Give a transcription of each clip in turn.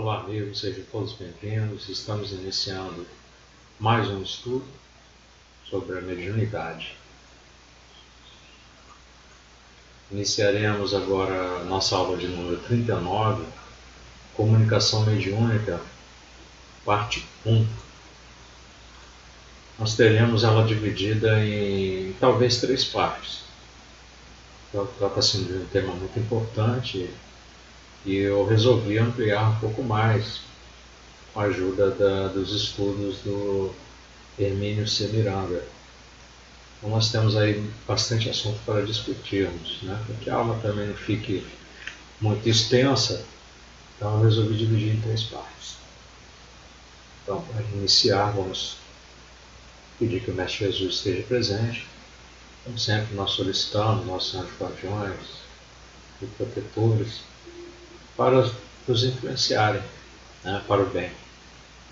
Olá, amigos, sejam todos bem-vindos. Estamos iniciando mais um estudo sobre a mediunidade. Iniciaremos agora a nossa aula de número 39, Comunicação Mediúnica, parte 1. Nós teremos ela dividida em talvez 3 partes. Trata-se de um tema muito importante e eu resolvi ampliar um pouco mais com a ajuda dos estudos do Hermínio C. Miranda. Então nós temos aí bastante assunto para discutirmos, né? Para que a aula também não fique muito extensa, então eu resolvi dividir em 3 partes. Então, para iniciar, vamos pedir que o Mestre Jesus esteja presente. Como sempre, nós solicitamos nossos anjos guardiões e protetores para nos influenciarem, né, para o bem,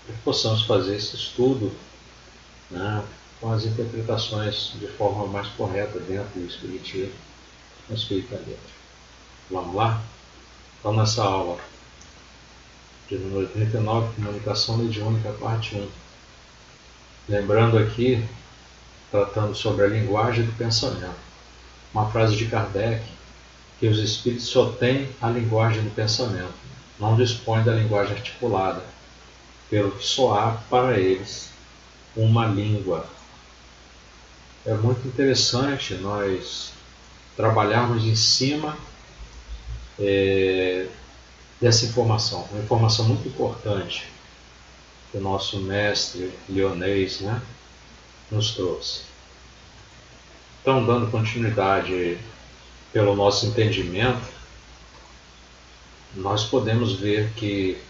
para que possamos fazer esse estudo, né, com as interpretações de forma mais correta dentro do Espiritismo, no Espírito dentro. Vamos lá? Então, nessa aula de número 39, Comunicação Mediúnica, parte 1. Lembrando aqui, tratando sobre a linguagem do pensamento, uma frase de Kardec, que os espíritos só têm a linguagem do pensamento, não dispõem da linguagem articulada, pelo que só há para eles uma língua. É muito interessante nós trabalharmos em cima dessa informação, uma informação muito importante que o nosso mestre Leonês, né, nos trouxe. Então, dando continuidade pelo nosso entendimento, nós podemos ver que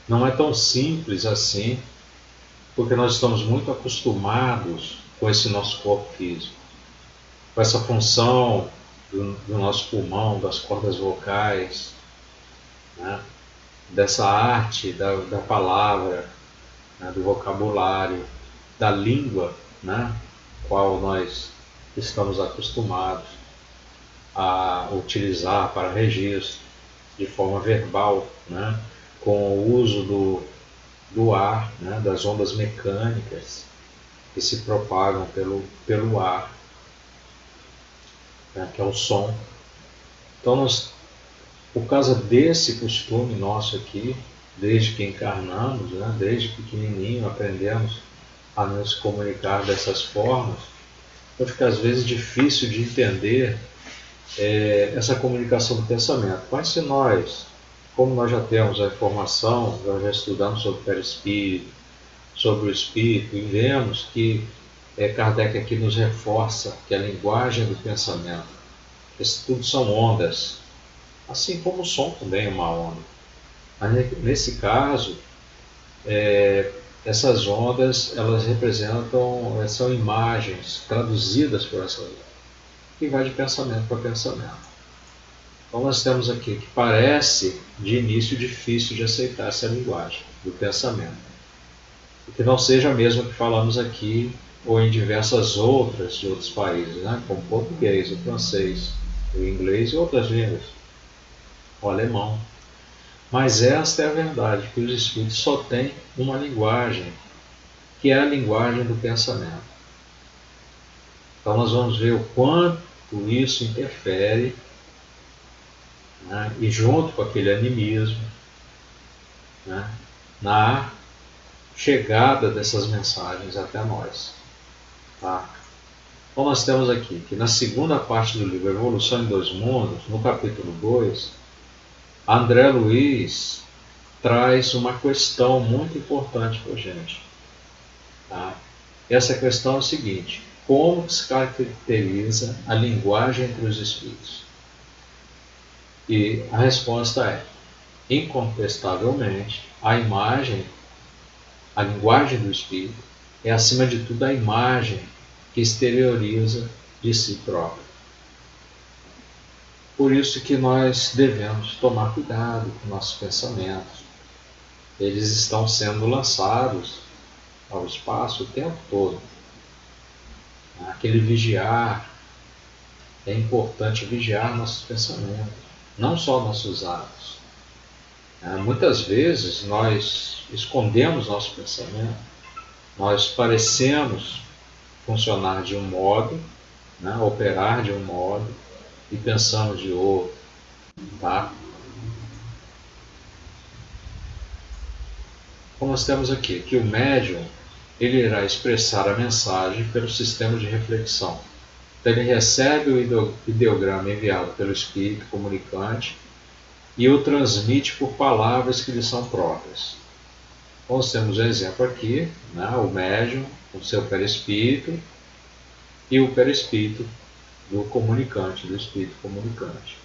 não é tão simples assim, porque nós estamos muito acostumados com esse nosso corpo físico, com essa função do nosso pulmão, das cordas vocais, né? Dessa arte da palavra, né? Do vocabulário, da língua, né? Qual nós estamos acostumados a utilizar para registro de forma verbal, né? Com o uso do ar, né? Das ondas mecânicas que se propagam pelo ar, né? Que é o som. Então, por causa desse costume nosso aqui, desde que encarnamos, né? Desde pequenininho aprendemos a nos comunicar dessas formas, então fica às vezes difícil de entender essa comunicação do pensamento. Mas se nós, como nós já temos a informação, nós já estudamos sobre o perispírito, sobre o espírito, e vemos que Kardec aqui nos reforça que a linguagem do pensamento, isso tudo são ondas, assim como o som também é uma onda. Mas nesse caso, essas ondas, elas representam, são imagens traduzidas por essa onda, que vai de pensamento para pensamento. Então nós temos aqui que parece de início difícil de aceitar essa linguagem do pensamento, e que não seja a mesma que falamos aqui ou em diversas outras de outros países, né? Como o português, o francês, o inglês e outras línguas, o alemão. Mas esta é a verdade, que os espíritos só têm uma linguagem, que é a linguagem do pensamento. Então nós vamos ver o quanto isso interfere, né, e junto com aquele animismo, né, na chegada dessas mensagens até nós. Tá? Então nós temos aqui que na segunda parte do livro Evolução em Dois Mundos, no capítulo 2, André Luiz traz uma questão muito importante para a gente. Tá? Essa questão é o seguinte: como se caracteriza a linguagem entre os espíritos? E a resposta é: incontestavelmente, a linguagem do espírito é, acima de tudo, a imagem que exterioriza de si próprio. Por isso que nós devemos tomar cuidado com nossos pensamentos. Eles estão sendo lançados ao espaço o tempo todo. Aquele vigiar, é importante vigiar nossos pensamentos, não só nossos atos. Muitas vezes nós escondemos nosso pensamento, nós parecemos funcionar de um modo, operar de um modo e pensamos de outro, tá? Como nós temos aqui, que o médium ele irá expressar a mensagem pelo sistema de reflexão. Então ele recebe o ideograma enviado pelo espírito comunicante e o transmite por palavras que lhe são próprias. Então, nós temos um exemplo aqui, o médium, o seu perispírito e o perispírito do comunicante, do espírito comunicante.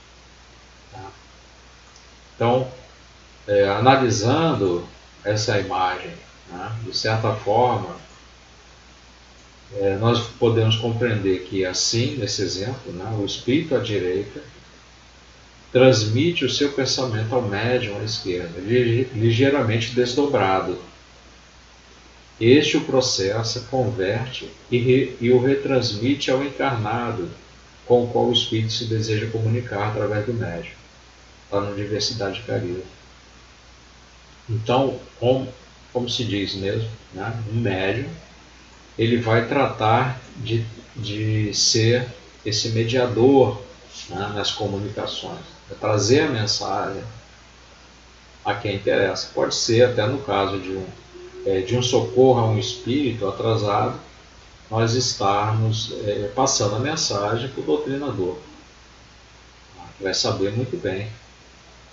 Tá? Então, analisando essa imagem, de certa forma, nós podemos compreender que assim, nesse exemplo, o espírito à direita transmite o seu pensamento ao médium à esquerda, ligeiramente desdobrado. Este o processa, converte e o retransmite ao encarnado, com o qual o espírito se deseja comunicar através do médium. Está na Diversidade de Carisma. Então, como se diz mesmo, um médium, ele vai tratar de ser esse mediador nas comunicações, trazer a mensagem a quem interessa. Pode ser até no caso de um socorro a um espírito atrasado, nós estarmos passando a mensagem para o doutrinador, que vai saber muito bem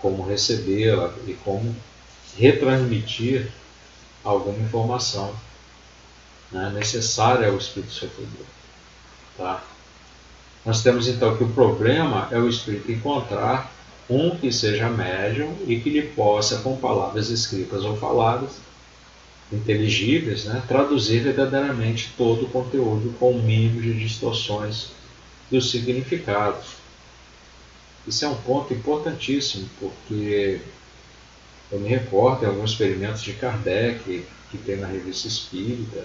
como recebê-la e como retransmitir alguma informação necessária ao espírito sofredor. Tá? Nós temos então que o problema é o espírito encontrar um que seja médium e que lhe possa, com palavras escritas ou faladas, inteligíveis, traduzir verdadeiramente todo o conteúdo com o mínimo de distorções dos significados. Isso é um ponto importantíssimo, porque eu me recordo de alguns experimentos de Kardec, que tem na Revista Espírita.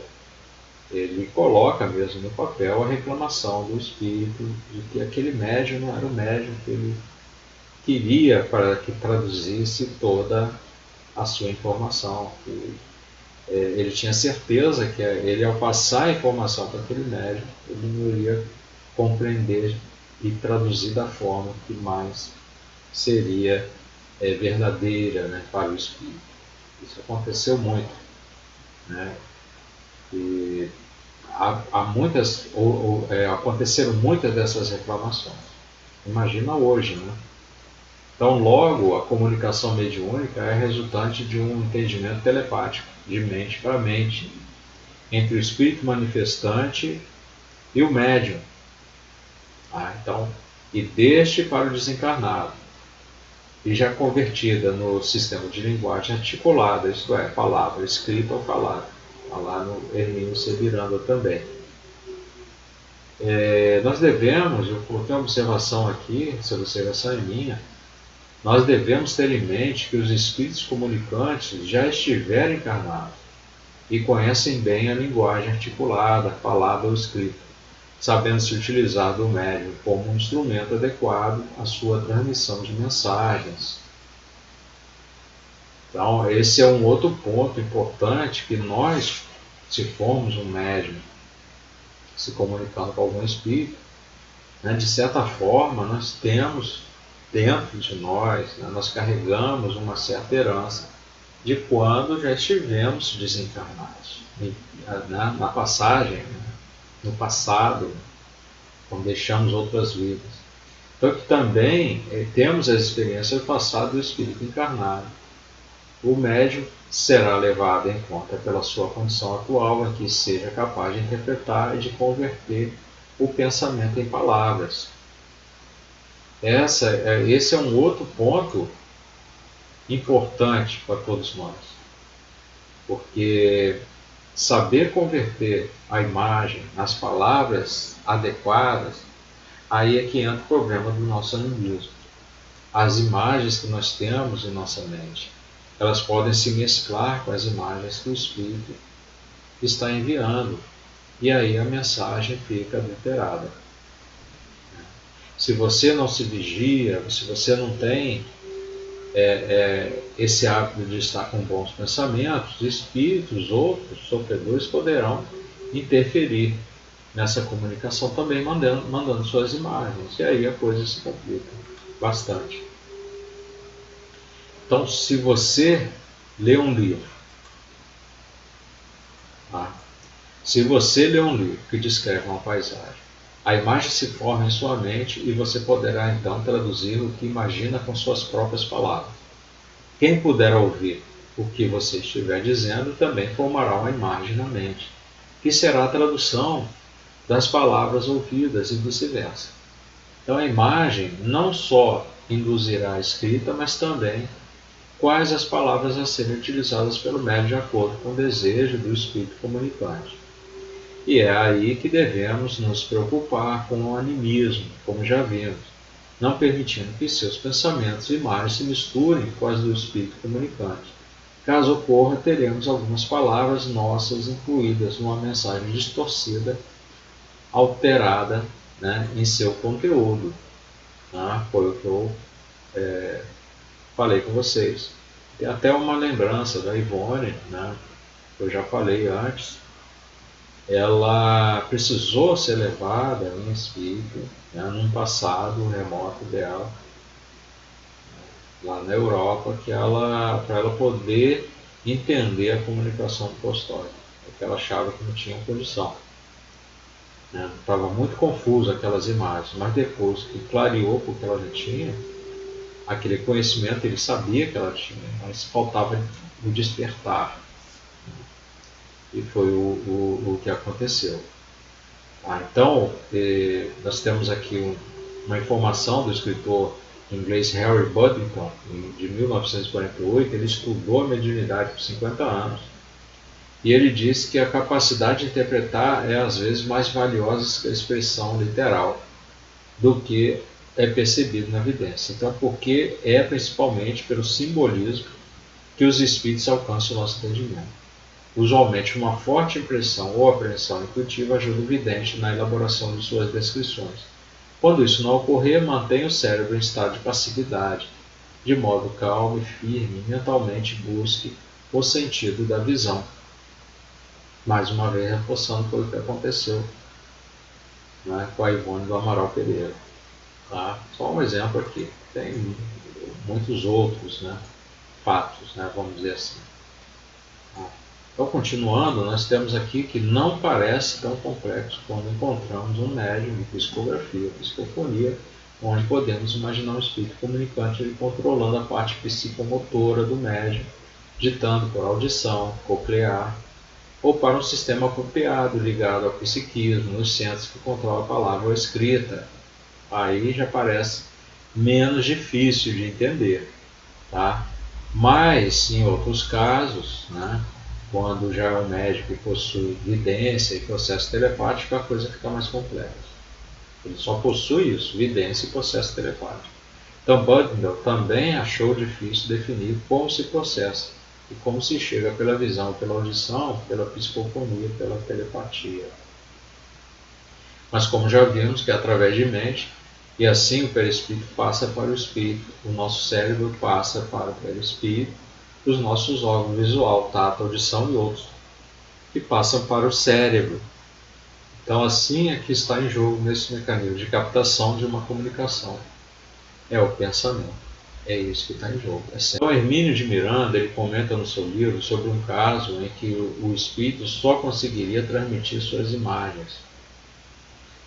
Ele coloca mesmo no papel a reclamação do espírito de que aquele médium não era o médium que ele queria para que traduzisse toda a sua informação. Ele tinha certeza que ele, ao passar a informação para aquele médium, ele não iria compreender e traduzir da forma que mais seria verdadeira para o espírito. Isso aconteceu muito. E há muitas, aconteceram muitas dessas reclamações. Imagina hoje, Então, logo, a comunicação mediúnica é resultante de um entendimento telepático, de mente para mente, entre o espírito manifestante e o médium. Então, e deste para o desencarnado, e já convertida no sistema de linguagem articulada, isto é, palavra escrita ou falada. Lá no Hermínio Sebiranda também. Nós devemos, eu coloquei uma observação aqui, essa observação é minha, nós devemos ter em mente que os espíritos comunicantes já estiveram encarnados e conhecem bem a linguagem articulada, falada ou escrita, sabendo se utilizar do médium como um instrumento adequado à sua transmissão de mensagens. Então, esse é um outro ponto importante, que nós, se formos um médium se comunicando com algum espírito, de certa forma, nós temos dentro de nós, nós carregamos uma certa herança de quando já estivemos desencarnados, na passagem, no passado, quando deixamos outras vidas. Então, que também temos as experiências do passado do espírito encarnado. O médium será levado em conta pela sua condição atual, em que seja capaz de interpretar e de converter o pensamento em palavras. Esse é um outro ponto importante para todos nós, porque saber converter a imagem nas palavras adequadas, aí é que entra o problema do nosso animismo. As imagens que nós temos em nossa mente, elas podem se mesclar com as imagens que o Espírito está enviando, e aí a mensagem fica adulterada. Se você não se vigia, se você não tem esse hábito de estar com bons pensamentos, espíritos, outros sofredores poderão interferir nessa comunicação também, mandando suas imagens. E aí a coisa se complica bastante. Então, se você lê um livro, se você lê um livro que descreve uma paisagem, a imagem se forma em sua mente e você poderá então traduzir o que imagina com suas próprias palavras. Quem puder ouvir o que você estiver dizendo também formará uma imagem na mente, que será a tradução das palavras ouvidas e vice-versa. Então a imagem não só induzirá a escrita, mas também quais as palavras a serem utilizadas pelo médium de acordo com o desejo do espírito comunicante. E é aí que devemos nos preocupar com o animismo, como já vimos, não permitindo que seus pensamentos e imagens se misturem com as do espírito comunicante. Caso ocorra, teremos algumas palavras nossas incluídas numa mensagem distorcida, alterada, em seu conteúdo. Foi o que eu falei com vocês. Tem até uma lembrança da Ivone, que eu já falei antes. Ela precisou ser levada em espírito, num passado remoto dela, lá na Europa, para ela poder entender a comunicação do custódio, porque ela achava que não tinha condição. Estava muito confuso aquelas imagens, mas depois que clareou porque ela já tinha aquele conhecimento, ele sabia que ela tinha, mas faltava o despertar. E foi o que aconteceu. Então, nós temos aqui uma informação do escritor inglês Harry Buddington, de 1948. Ele estudou a mediunidade por 50 anos. E ele disse que a capacidade de interpretar é às vezes mais valiosa que a expressão literal do que é percebido na evidência. Então, porque é principalmente pelo simbolismo que os espíritos alcançam o nosso entendimento. Usualmente, uma forte impressão ou apreensão intuitiva ajuda o vidente na elaboração de suas descrições. Quando isso não ocorrer, mantenha o cérebro em estado de passividade, de modo calmo e firme, e mentalmente busque o sentido da visão. Mais uma vez, reforçando o que aconteceu com a Ivone do Amaral Pereira. Só um exemplo aqui. Tem muitos outros fatos, vamos dizer assim. Então, continuando, nós temos aqui que não parece tão complexo quando encontramos um médium de psicografia, psicofonia, onde podemos imaginar um espírito comunicante ele controlando a parte psicomotora do médium, ditando por audição, coclear, ou para um sistema apropriado ligado ao psiquismo, nos centros que controlam a palavra ou escrita. Aí já parece menos difícil de entender. Mas, em outros casos, quando já é um médico que possui vidência e processo telepático, a coisa fica mais complexa. Ele só possui isso, vidência e processo telepático. Então, Buddington também achou difícil definir como se processa e como se chega pela visão, pela audição, pela psicofonia, pela telepatia. Mas como já vimos que é através de mente, e assim o perispírito passa para o espírito, o nosso cérebro passa para o perispírito, os nossos órgãos visual, tato, audição e outros, que passam para o cérebro. Então assim é que está em jogo nesse mecanismo de captação de uma comunicação. É o pensamento. É isso que está em jogo. Então Hermínio de Miranda ele comenta no seu livro sobre um caso em que o espírito só conseguiria transmitir suas imagens.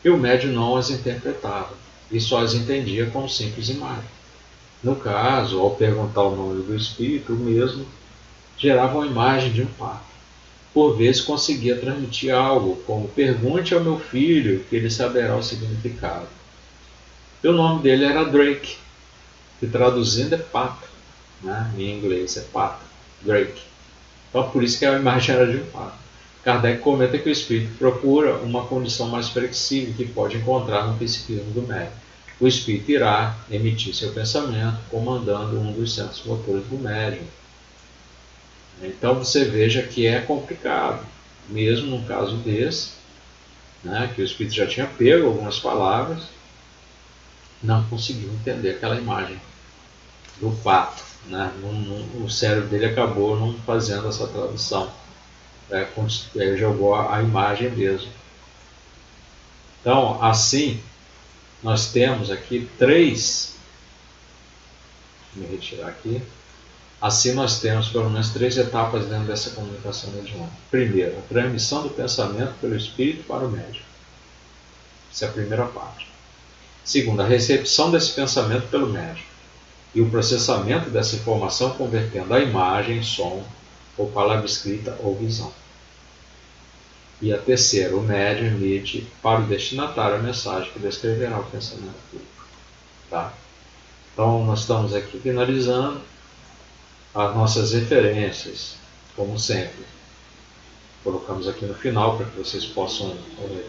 E o médium não as interpretava, e só as entendia como simples imagens. No caso, ao perguntar o nome do espírito, o mesmo gerava uma imagem de um pato. Por vezes conseguia transmitir algo, como pergunte ao meu filho que ele saberá o significado. E o nome dele era Drake, que traduzindo é pato, em inglês é pato, Drake. Então por isso que a imagem era de um pato. Kardec comenta que o espírito procura uma condição mais flexível que pode encontrar no psiquismo do médium. O espírito irá emitir seu pensamento, comandando um dos centros motores do médium. Então você veja que é complicado, mesmo num caso desse, que o espírito já tinha pego algumas palavras, não conseguiu entender aquela imagem. do pato, né? O cérebro dele acabou não fazendo essa tradução, ele jogou a imagem mesmo. Então, assim, nós temos aqui vou me retirar aqui. Assim, nós temos pelo menos 3 etapas dentro dessa comunicação mediúnica. Primeiro, a transmissão do pensamento pelo espírito para o médium. Essa é a primeira parte. Segundo, a recepção desse pensamento pelo médium e o processamento dessa informação convertendo a imagem, som, ou palavra escrita ou visão. E a terceira, o médium emite para o destinatário a mensagem que descreverá o pensamento público. Tá? Então, nós estamos aqui finalizando as nossas referências, como sempre. Colocamos aqui no final para que vocês possam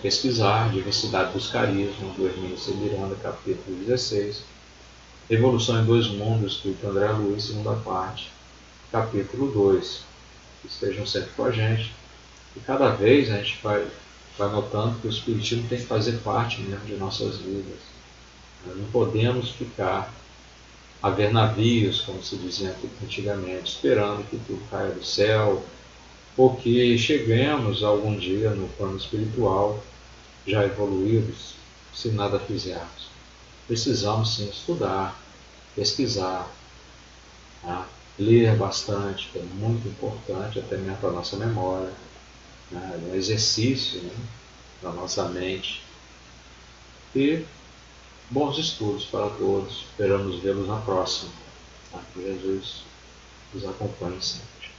pesquisar: Diversidade dos Carismas, do Hermínio Miranda, capítulo 16. Evolução em Dois Mundos, do André Luiz, segunda parte, capítulo 2. Estejam sempre com a gente. E cada vez a gente vai notando que o Espiritismo tem que fazer parte mesmo de nossas vidas. Nós não podemos ficar a ver navios, como se dizia antigamente, esperando que tudo caia do céu, ou que cheguemos algum dia no plano espiritual já evoluídos, se nada fizermos. Precisamos sim estudar, pesquisar, tá? Ler bastante, que é muito importante até mesmo para a nossa memória, né? É um exercício, né, da nossa mente. E bons estudos para todos. Esperamos vê-los na próxima. Tá? Que Jesus os acompanhe sempre.